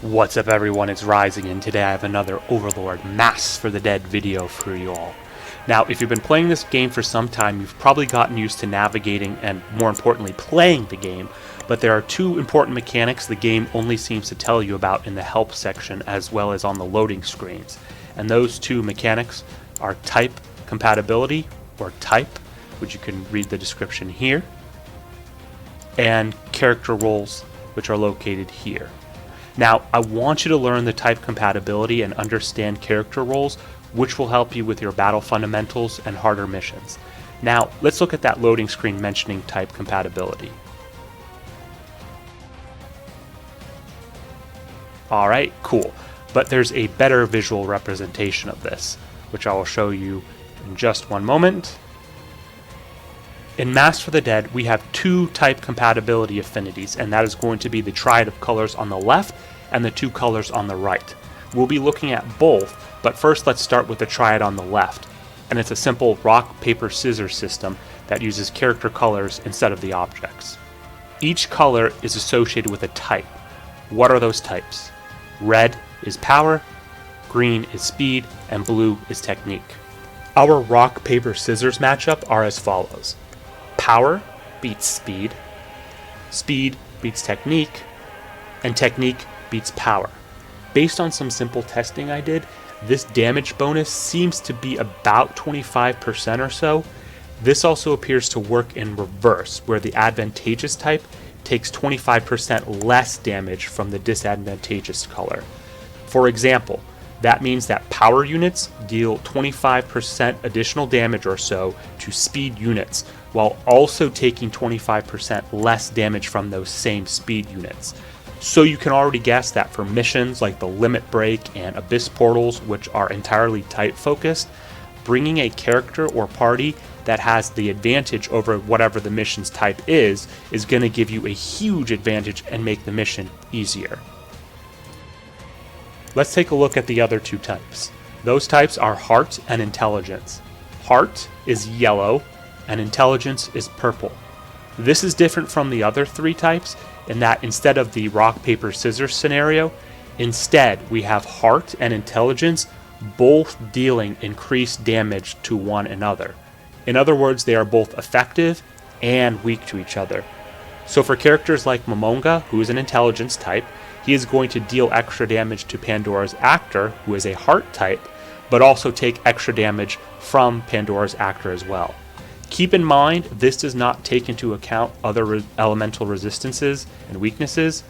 What's up everyone, it's Rising, and today I have another Overlord Masks for the Dead video for you all. Now, if you've been playing this game for some time, you've probably gotten used to navigating and, more importantly, playing the game, but there are two important mechanics the game only seems to tell you about in the help section as well as on the loading screens. And those two mechanics are Type Compatibility, or Type, which you can read the description here, and Character Roles, which are located here. Now, I want you to learn the type compatibility and understand character roles, which will help you with your battle fundamentals and harder missions. Now, let's look at that loading screen mentioning type compatibility. Alright, cool. But there's a better visual representation of this, which I will show you in just one moment. In Masks for the Dead, we have two type compatibility affinities, and that is going to be the triad of colors on the left and the two colors on the right. We'll be looking at both, but first let's start with the triad on the left. And it's a simple rock, paper, scissors system that uses character colors instead of the objects. Each color is associated with a type. What are those types? Red is power, green is speed, and blue is technique. Our rock, paper, scissors matchup are as follows. Power beats speed, speed beats technique, and technique beats power. Based on some simple testing I did, this damage bonus seems to be about 25% or so. This also appears to work in reverse, where the advantageous type takes 25% less damage from the disadvantageous color. For example, that means that power units deal 25% additional damage or so to speed units, while also taking 25% less damage from those same speed units. So you can already guess that for missions like the Limit Break and Abyss Portals, which are entirely type focused, bringing a character or party that has the advantage over whatever the mission's type is going to give you a huge advantage and make the mission easier. Let's take a look at the other two types. Those types are Heart and Intelligence. Heart is yellow and Intelligence is purple. This is different from the other three types in that instead of the rock, paper, scissors scenario, instead we have Heart and Intelligence both dealing increased damage to one another. In other words, they are both effective and weak to each other. So for characters like Momonga, who is an Intelligence type, he is going to deal extra damage to Pandora's Actor, who is a Heart type, but also take extra damage from Pandora's Actor as well. Keep in mind, this does not take into account other elemental resistances and weaknesses.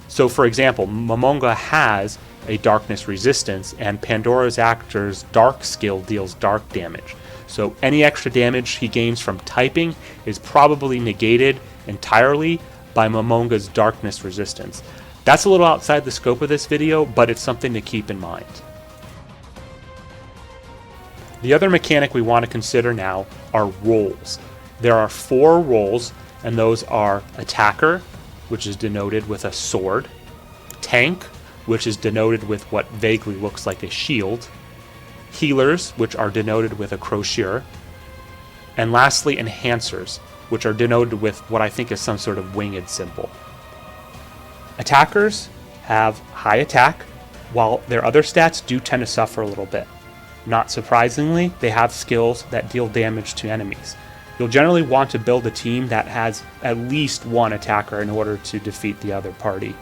So for example, Momonga has a darkness resistance, and Pandora's Actor's dark skill deals dark damage. So any extra damage he gains from typing is probably negated entirely by Momonga's darkness resistance. That's a little outside the scope of this video, but it's something to keep in mind. The other mechanic we want to consider now are roles. There are 4 roles, and those are Attacker, which is denoted with a sword, Tank, which is denoted with what vaguely looks like a shield, Healers, which are denoted with a crochet, and lastly Enhancers, which are denoted with what I think is some sort of winged symbol. Attackers have high attack, while their other stats do tend to suffer a little bit. Not surprisingly, they have skills that deal damage to enemies. You'll generally want to build a team that has at least one attacker in order to defeat the other party.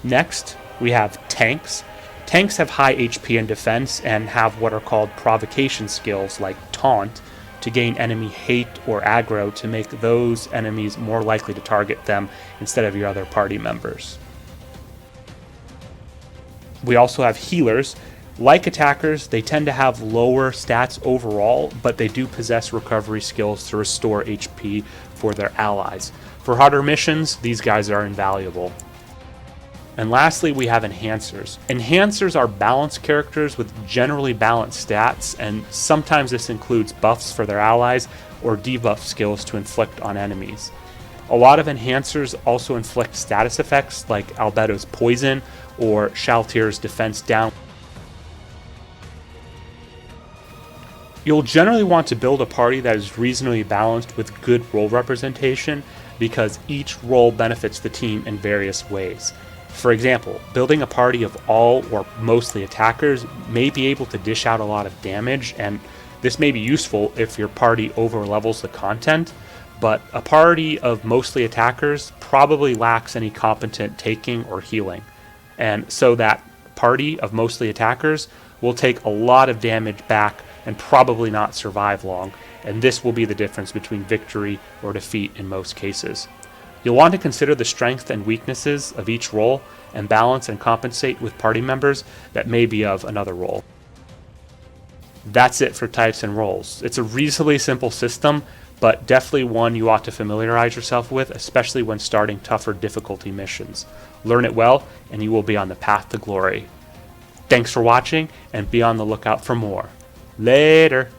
Next, we have Tanks. Tanks have high HP and defense and have what are called provocation skills like Taunt to gain enemy hate or aggro to make those enemies more likely to target them instead of your other party members. We also have Healers. Like Attackers, they tend to have lower stats overall, but they do possess recovery skills to restore HP for their allies. For harder missions, these guys are invaluable. And lastly, we have Enhancers. Enhancers are balanced characters with generally balanced stats, and sometimes this includes buffs for their allies or debuff skills to inflict on enemies. A lot of Enhancers also inflict status effects like Albedo's Poison or Shaltyr's Defense Down. You'll generally want to build a party that is reasonably balanced with good role representation, because each role benefits the team in various ways. For example, building a party of all or mostly attackers may be able to dish out a lot of damage, and this may be useful if your party overlevels the content, but a party of mostly attackers probably lacks any competent taking or healing. And so that party of mostly attackers will take a lot of damage back and probably not survive long, and this will be the difference between victory or defeat in most cases. You'll want to consider the strengths and weaknesses of each role and balance and compensate with party members that may be of another role. That's it for types and roles. It's a reasonably simple system, but definitely one you ought to familiarize yourself with, especially when starting tougher difficulty missions. Learn it well, and you will be on the path to glory. Thanks for watching, and be on the lookout for more. Later!